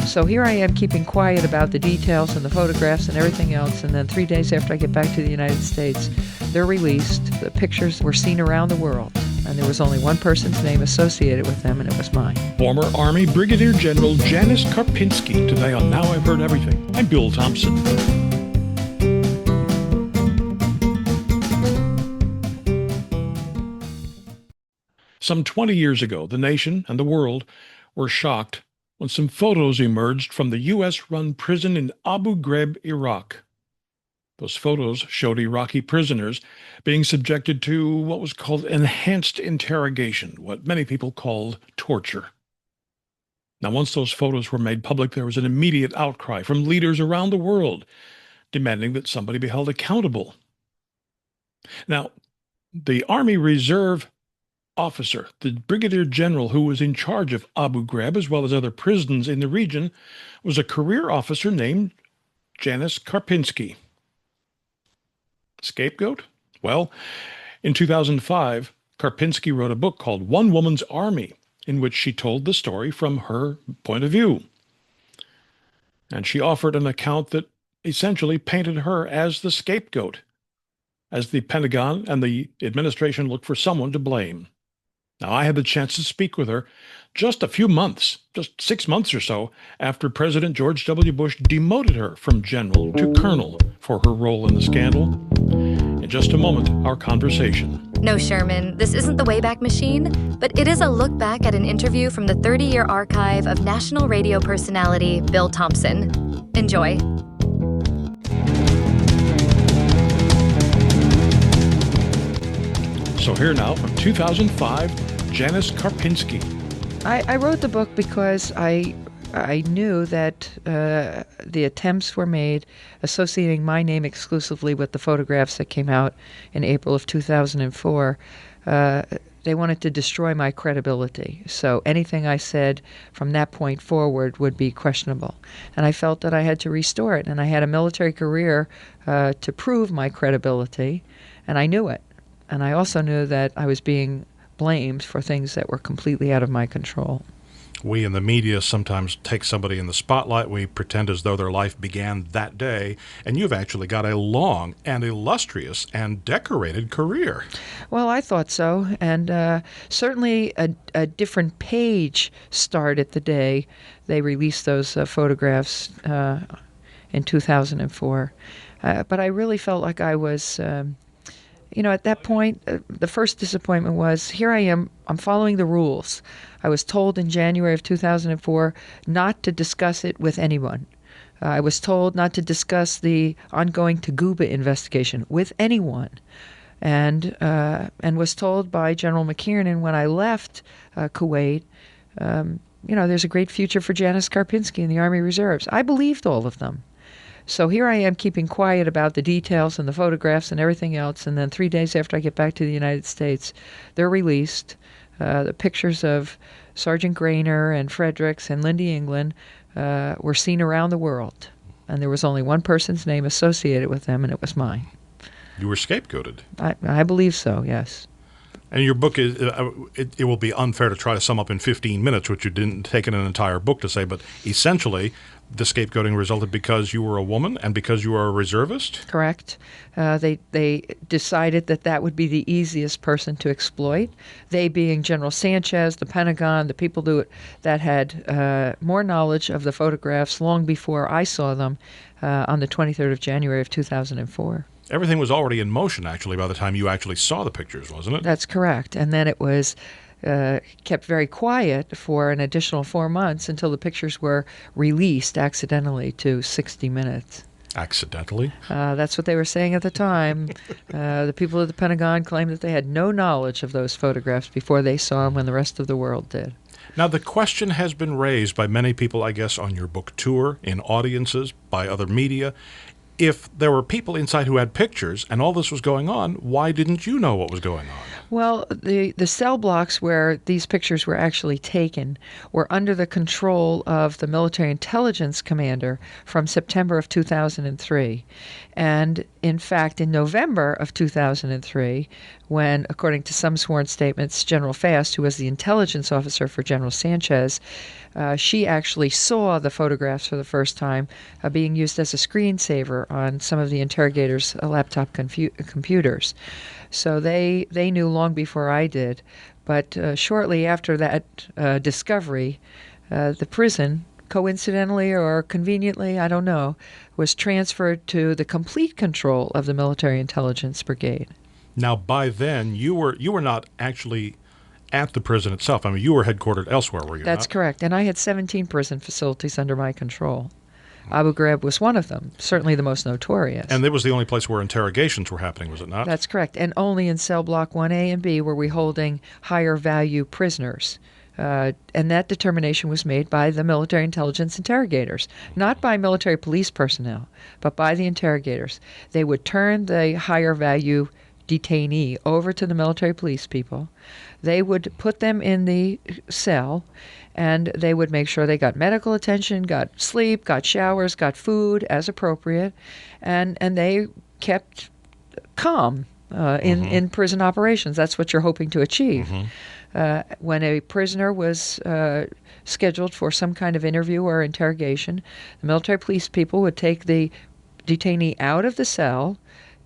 So here I am keeping quiet about the details and the photographs and everything else, and then 3 days after I get back to the United States, they're released. The pictures were seen around the world, and there was only one person's name associated with them, and it was mine. Former Army Brigadier General Janis Karpinski, today on Now I've Heard Everything. I'm Bill Thompson. Some 20 years ago, the nation and the world were shocked when some photos emerged from the U.S.-run prison in Abu Ghraib, Iraq. Those photos showed Iraqi prisoners being subjected to what was called enhanced interrogation, what many people called torture. Now, once those photos were made public, there was an immediate outcry from leaders around the world demanding that somebody be held accountable. Now, the Army Reserve officer, the Brigadier General who was in charge of Abu Ghraib as well as other prisons in the region, was a career officer named Janis Karpinski. Scapegoat? Well, in 2005, Karpinski wrote a book called One Woman's Army, in which she told the story from her point of view. And she offered an account that essentially painted her as the scapegoat, as the Pentagon and the administration looked for someone to blame. Now, I had the chance to speak with her just 6 months or so, after President George W. Bush demoted her from general to colonel for her role in the scandal. In just a moment, our conversation. No, Sherman, this isn't the Wayback Machine, but it is a look back at an interview from the 30-year archive of national radio personality Bill Thompson. Enjoy. So here now, from 2005, Janis Karpinski. I wrote the book because I knew that the attempts were made associating my name exclusively with the photographs that came out in April of 2004. They wanted to destroy my credibility. So anything I said from that point forward would be questionable. And I felt that I had to restore it. And I had a military career to prove my credibility, and I knew it. And I also knew that I was being blamed for things that were completely out of my control. We in the media sometimes take somebody in the spotlight. We pretend as though their life began that day. And you've actually got a long and illustrious and decorated career. Well, I thought so. And certainly a different page started the day they released those photographs in 2004. But I really felt like I was... at that point, the first disappointment was, here I am, I'm following the rules. I was told in January of 2004 not to discuss it with anyone. I was told not to discuss the ongoing Taguba investigation with anyone. And was told by General McKiernan when I left Kuwait, there's a great future for Janis Karpinski in the Army Reserves. I believed all of them. So here I am keeping quiet about the details and the photographs and everything else, and then 3 days after I get back to the United States, they're released. The pictures of Sergeant Grainer and Fredericks and Lindy England were seen around the world, and there was only one person's name associated with them, and it was mine. You were scapegoated. I believe so, yes. And your book is, it will be unfair to try to sum up in 15 minutes, which you didn't take in an entire book to say, but essentially the scapegoating resulted because you were a woman and because you are a reservist? Correct. They decided that would be the easiest person to exploit. They being General Sanchez, the Pentagon, the people that had more knowledge of the photographs long before I saw them on the 23rd of January of 2004. Everything was already in motion, actually, by the time you actually saw the pictures, wasn't it? That's correct. And then it was kept very quiet for an additional 4 months until the pictures were released accidentally to 60 Minutes. Accidentally? That's what they were saying at the time. The people at the Pentagon claimed that they had no knowledge of those photographs before they saw them when the rest of the world did. Now, the question has been raised by many people, I guess, on your book tour, in audiences, by other media. if there were people inside who had pictures and all this was going on, why didn't you know what was going on? Well, the cell blocks where these pictures were actually taken were under the control of the military intelligence commander from September of 2003. And in fact, in November of 2003, when, according to some sworn statements, General Fast, who was the intelligence officer for General Sanchez, she actually saw the photographs for the first time being used as a screensaver on some of the interrogators' laptop computers. So they knew long before I did. But shortly after that discovery, the prison, coincidentally or conveniently, I don't know, was transferred to the complete control of the Military Intelligence Brigade. Now, by then, you were not actually at the prison itself. I mean, you were headquartered elsewhere, were you That's not? correct. And I had 17 prison facilities under my control. Abu Ghraib was one of them, certainly the most notorious. And it was the only place where interrogations were happening, was it not? That's correct. And only in cell block 1A and B were we holding higher value prisoners. And that determination was made by the military intelligence interrogators, not by military police personnel, but by the interrogators. They would turn the higher value detainee over to the military police people. They would put them in the cell, and they would make sure they got medical attention, got sleep, got showers, got food as appropriate, and they kept calm in prison operations. That's what you're hoping to achieve. When a prisoner was scheduled for some kind of interview or interrogation, the military police people would take the detainee out of the cell,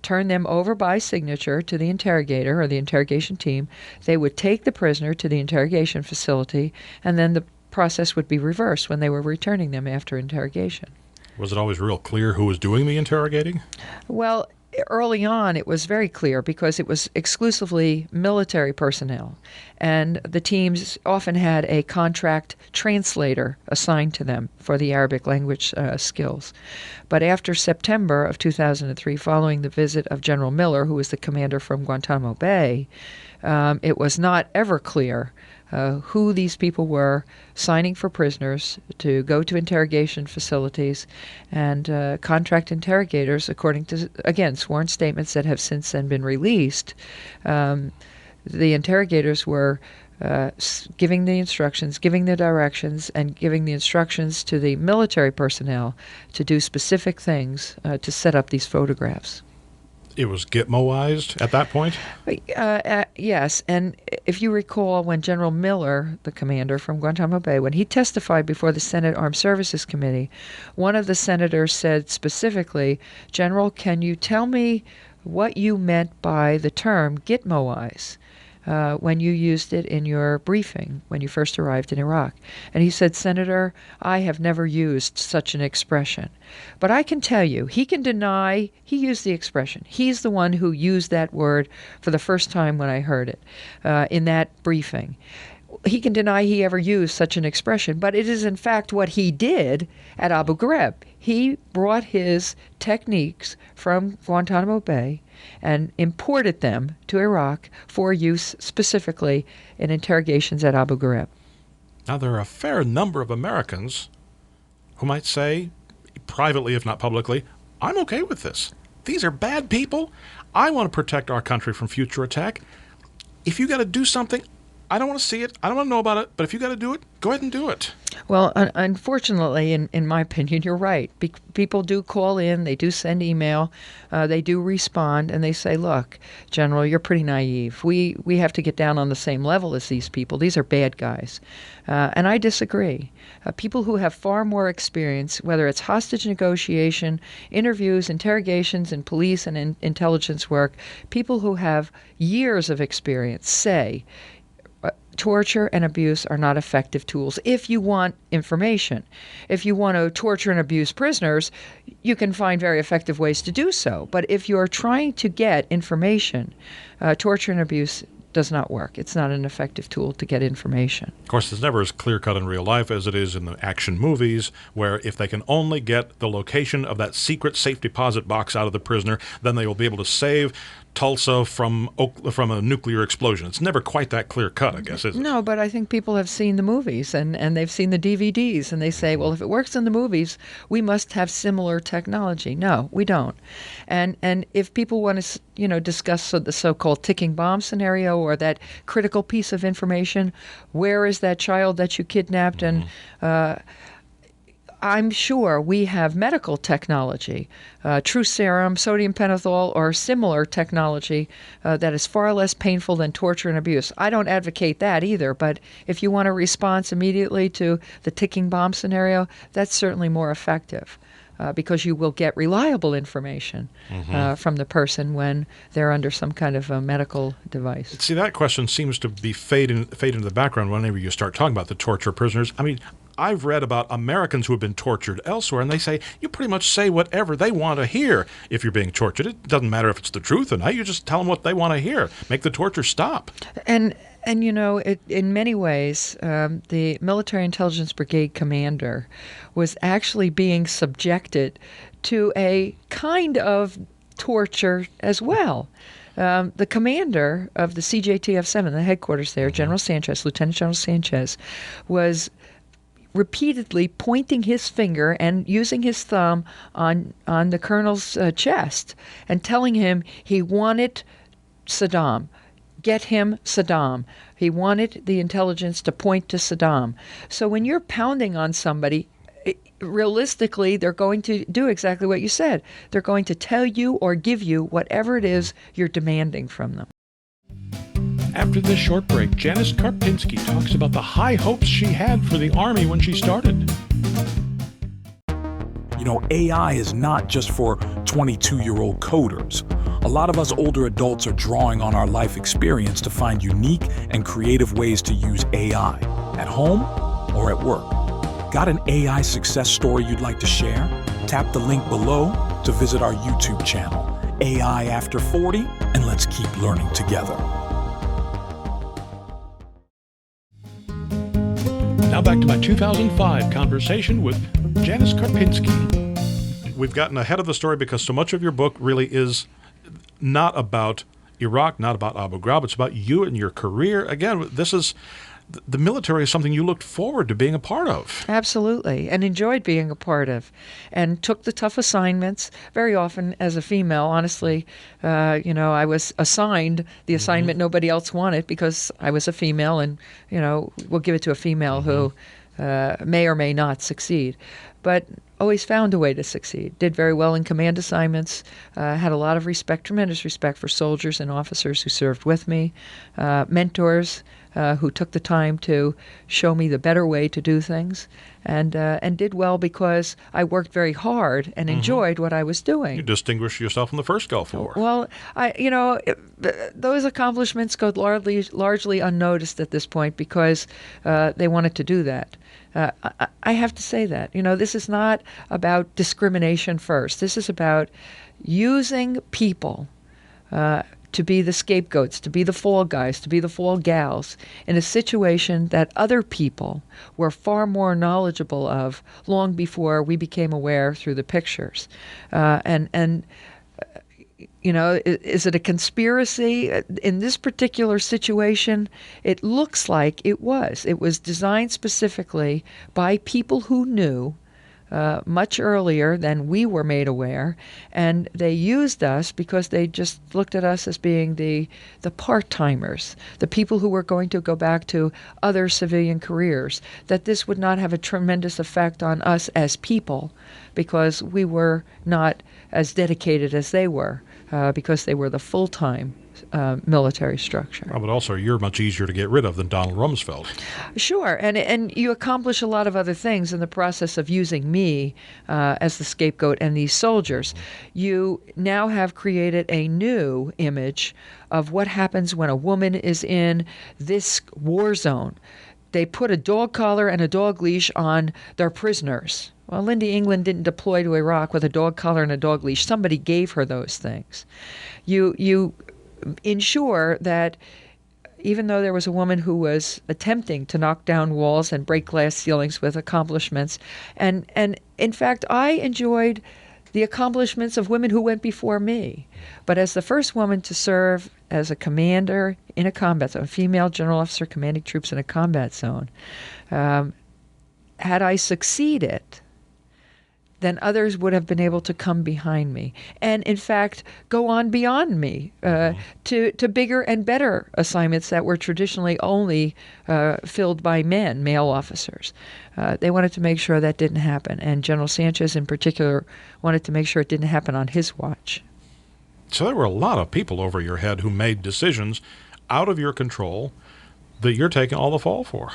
turn them over by signature to the interrogator or the interrogation team. They would take the prisoner to the interrogation facility, and then the process would be reversed when they were returning them after interrogation. Was it always real clear who was doing the interrogating? Well, early on, it was very clear because it was exclusively military personnel, and the teams often had a contract translator assigned to them for the Arabic language skills. But after September of 2003, following the visit of General Miller, who was the commander from Guantanamo Bay, it was not ever clear who these people were signing for prisoners to go to interrogation facilities, and contract interrogators, according to, again, sworn statements that have since then been released, the interrogators were giving the instructions, giving the directions, and giving the instructions to the military personnel to do specific things to set up these photographs. It was Gitmoized at that point? Yes, and if you recall, when General Miller, the commander from Guantanamo Bay, when he testified before the Senate Armed Services Committee, one of the senators said specifically, "General, can you tell me what you meant by the term Gitmoize when you used it in your briefing when you first arrived in Iraq?" And he said, "Senator, I have never used such an expression. But I can tell you, he can deny he used the expression. He's the one who used that word for the first time when I heard it in that briefing. He can deny he ever used such an expression, but it is in fact what he did at Abu Ghraib. He brought his techniques from Guantanamo Bay and imported them to Iraq for use specifically in interrogations at Abu Ghraib." Now, there are a fair number of Americans who might say, privately if not publicly, I'm okay with this. These are bad people. I want to protect our country from future attack. If you got to do something, I don't want to see it. I don't want to know about it. But if you got to do it, go ahead and do it. Well, unfortunately, in my opinion, you're right. People do call in, they do send email, they do respond, and they say, "Look, General, you're pretty naive. We have to get down on the same level as these people. These are bad guys." And I disagree. People who have far more experience, whether it's hostage negotiation, interviews, interrogations in police and in intelligence work, people who have years of experience say, torture and abuse are not effective tools if you want information. If you want to torture and abuse prisoners, you can find very effective ways to do so. But if you're trying to get information, torture and abuse does not work. It's not an effective tool to get information. Of course, it's never as clear-cut in real life as it is in the action movies, where if they can only get the location of that secret safe deposit box out of the prisoner, then they will be able to save Tulsa from a nuclear explosion. It's never quite that clear cut, I guess, is it? No, but I think people have seen the movies and they've seen the DVDs, and they say, well, if it works in the movies, we must have similar technology. No, we don't. And if people want to, discuss the so-called ticking bomb scenario or that critical piece of information, where is that child that you kidnapped? And I'm sure we have medical technology, true serum, sodium pentothal, or similar technology that is far less painful than torture and abuse. I don't advocate that either, but if you want a response immediately to the ticking bomb scenario, that's certainly more effective. Because you will get reliable information from the person when they're under some kind of a medical device. See, that question seems to be fade into the background whenever you start talking about the torture prisoners. I mean, I've read about Americans who have been tortured elsewhere, and they say you pretty much say whatever they want to hear if you're being tortured. It doesn't matter if it's the truth or not. You just tell them what they want to hear. Make the torture stop. And in many ways, the Military Intelligence Brigade commander was actually being subjected to a kind of torture as well. The commander of the CJTF-7, the headquarters there, General Sanchez, Lieutenant General Sanchez, was repeatedly pointing his finger and using his thumb on the colonel's chest and telling him he wanted Saddam. Get him Saddam. He wanted the intelligence to point to Saddam. So when you're pounding on somebody, realistically, they're going to do exactly what you said. They're going to tell you or give you whatever it is you're demanding from them. After this short break, Janis Karpinski talks about the high hopes she had for the Army when she started. AI is not just for 22-year-old coders. A lot of us older adults are drawing on our life experience to find unique and creative ways to use AI, at home or at work. Got an AI success story you'd like to share? Tap the link below to visit our YouTube channel, AI After 40, and let's keep learning together. Now back to my 2005 conversation with Janis Karpinski. We've gotten ahead of the story because so much of your book really is not about Iraq, not about Abu Ghraib. It's about you and your career. Again, the military is something you looked forward to being a part of. Absolutely, and enjoyed being a part of, and took the tough assignments. Very often, as a female, honestly, I was assigned the assignment nobody else wanted because I was a female, and we'll give it to a female who may or may not succeed, but always found a way to succeed. Did very well in command assignments. Had a lot of respect, tremendous respect for soldiers and officers who served with me, mentors who took the time to show me the better way to do things, and did well because I worked very hard and enjoyed what I was doing. You distinguished yourself in the first Gulf War. Well, those accomplishments go largely unnoticed at this point because they wanted to do that. I have to say that. This is not about discrimination first. This is about using people to be the scapegoats, to be the fall guys, to be the fall gals in a situation that other people were far more knowledgeable of long before we became aware through the pictures. Is it a conspiracy? In this particular situation, it looks like it was. It was designed specifically by people who knew much earlier than we were made aware, and they used us because they just looked at us as being the part-timers, the people who were going to go back to other civilian careers, that this would not have a tremendous effect on us as people because we were not as dedicated as they were, because they were the full-time military structure. Well, but also you're much easier to get rid of than Donald Rumsfeld. Sure, and you accomplish a lot of other things in the process of using me as the scapegoat and these soldiers. You now have created a new image of what happens when a woman is in this war zone. They put a dog collar and a dog leash on their prisoners. Well, Lindy England didn't deploy to Iraq with a dog collar and a dog leash. Somebody gave her those things. You ensure that even though there was a woman who was attempting to knock down walls and break glass ceilings with accomplishments, and in fact, I enjoyed the accomplishments of women who went before me. But as the first woman to serve as a commander in a combat zone, a female general officer commanding troops in a combat zone, had I succeeded, then others would have been able to come behind me and, in fact, go on beyond me to bigger and better assignments that were traditionally only filled by men, male officers. They wanted to make sure that didn't happen, and General Sanchez in particular wanted to make sure it didn't happen on his watch. So there were a lot of people over your head who made decisions out of your control that you're taking all the fall for.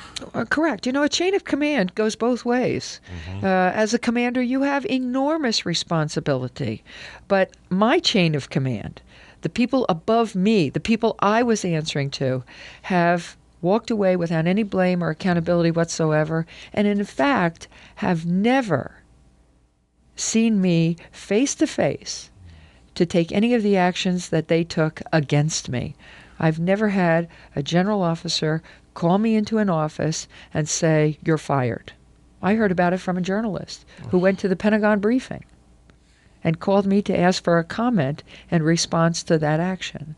Correct. A chain of command goes both ways. As a commander, you have enormous responsibility. But my chain of command, the people above me, the people I was answering to, have walked away without any blame or accountability whatsoever, and in fact have never seen me face to face to take any of the actions that they took against me. I've never had a general officer call me into an office and say, "You're fired." I heard about it from a journalist who went to the Pentagon briefing and called me to ask for a comment in response to that action.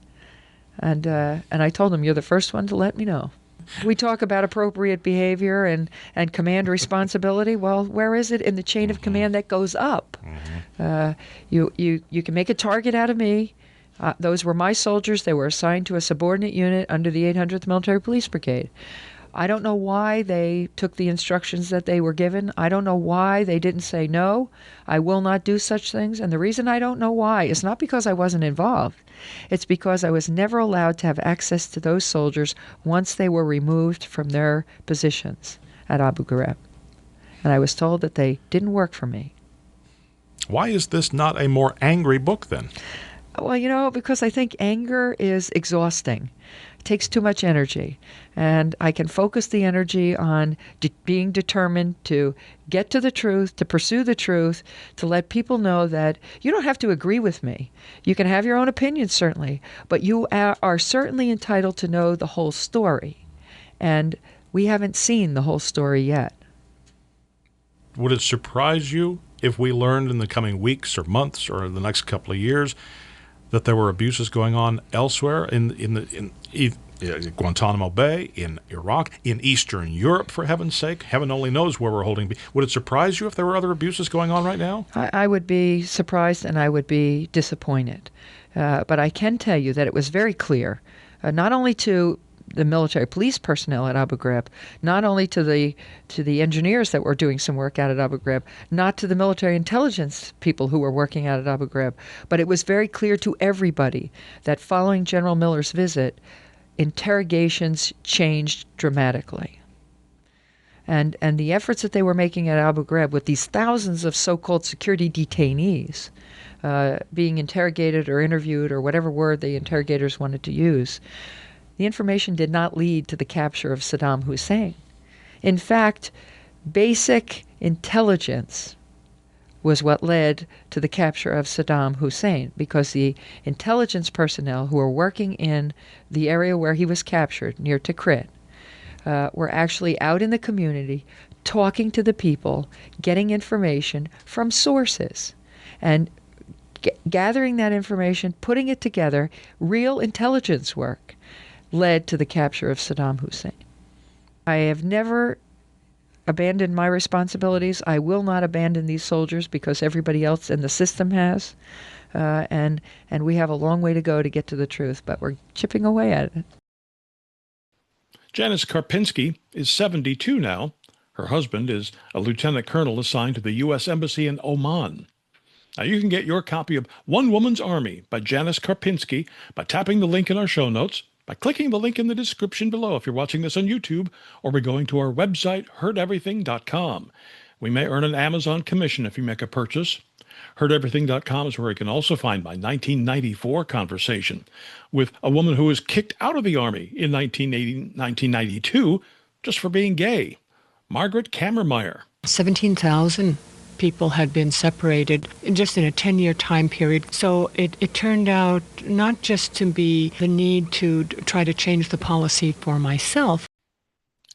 And I told him, "You're the first one to let me know." We talk about appropriate behavior and command responsibility. Well, where is it in the chain of command that goes up? You can make a target out of me. Those were my soldiers. They were assigned to a subordinate unit under the 800th Military Police Brigade. I don't know why they took the instructions that they were given. I don't know why they didn't say, "No, I will not do such things." And the reason I don't know why is not because I wasn't involved. It's because I was never allowed to have access to those soldiers once they were removed from their positions at Abu Ghraib. And I was told that they didn't work for me. Why is this not a more angry book then? Well, because I think anger is exhausting. It takes too much energy. And I can focus the energy on being determined to get to the truth, to pursue the truth, to let people know that you don't have to agree with me. You can have your own opinions, certainly, but you are certainly entitled to know the whole story. And we haven't seen the whole story yet. Would it surprise you if we learned in the coming weeks or months or the next couple of years that there were abuses going on elsewhere in Guantanamo Bay, in Iraq, in Eastern Europe, for heaven's sake? Heaven only knows where we're holding. Would it surprise you if there were other abuses going on right now? I would be surprised and I would be disappointed. But I can tell you that it was very clear, not only to the military police personnel at Abu Ghraib, not only to the engineers that were doing some work out at Abu Ghraib, not to the military intelligence people who were working out at Abu Ghraib, but it was very clear to everybody that following General Miller's visit, interrogations changed dramatically. And the efforts that they were making at Abu Ghraib with these thousands of so-called security detainees being interrogated or interviewed or whatever word the interrogators wanted to use, the information did not lead to the capture of Saddam Hussein. In fact, basic intelligence was what led to the capture of Saddam Hussein, because the intelligence personnel who were working in the area where he was captured, near Tikrit, were actually out in the community talking to the people, getting information from sources, and gathering that information, putting it together. Real intelligence work led to the capture of Saddam Hussein. I have never abandoned my responsibilities. I will not abandon these soldiers because everybody else in the system has. And we have a long way to go to get to the truth, but we're chipping away at it. Janis Karpinski is 72 now. Her husband is a lieutenant colonel assigned to the U.S. Embassy in Oman. Now, you can get your copy of One Woman's Army by Janis Karpinski by tapping the link in our show notes, by clicking the link in the description below if you're watching this on YouTube, or by going to our website, heardeverything.com. We may earn an Amazon commission if you make a purchase. Heardeverything.com is where you can also find my 1994 conversation with a woman who was kicked out of the Army in 1992 just for being gay, Margaret Kammermeyer. 17,000 people had been separated just in a 10-year time period. So it turned out not just to be the need to try to change the policy for myself.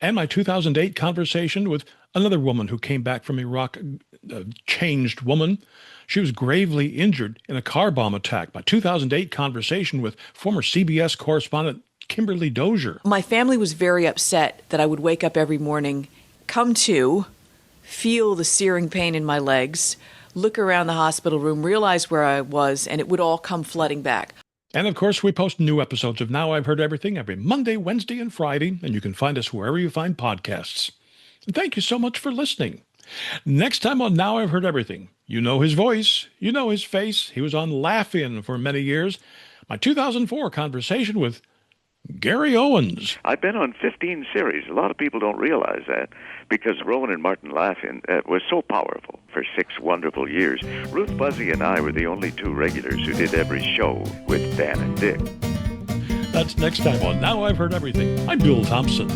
And my 2008 conversation with another woman who came back from Iraq, a changed woman. She was gravely injured in a car bomb attack. My 2008 conversation with former CBS correspondent Kimberly Dozier. My family was very upset that I would wake up every morning, come to, feel the searing pain in my legs, look around the hospital room, realize where I was, and it would all come flooding back. And of course, we post new episodes of Now I've Heard Everything every Monday, Wednesday, and Friday, and you can find us wherever you find podcasts. And thank you so much for listening. Next time on Now I've Heard Everything, you know his voice, you know his face. He was on Laugh-In for many years. My 2004 conversation with Gary Owens. I've been on 15 series. A lot of people don't realize that because Rowan and Martin Laugh-In was so powerful for 6 wonderful years. Ruth Buzzy and I were the only 2 regulars who did every show with Dan and Dick. That's next time on Now I've Heard Everything. I'm Bill Thompson.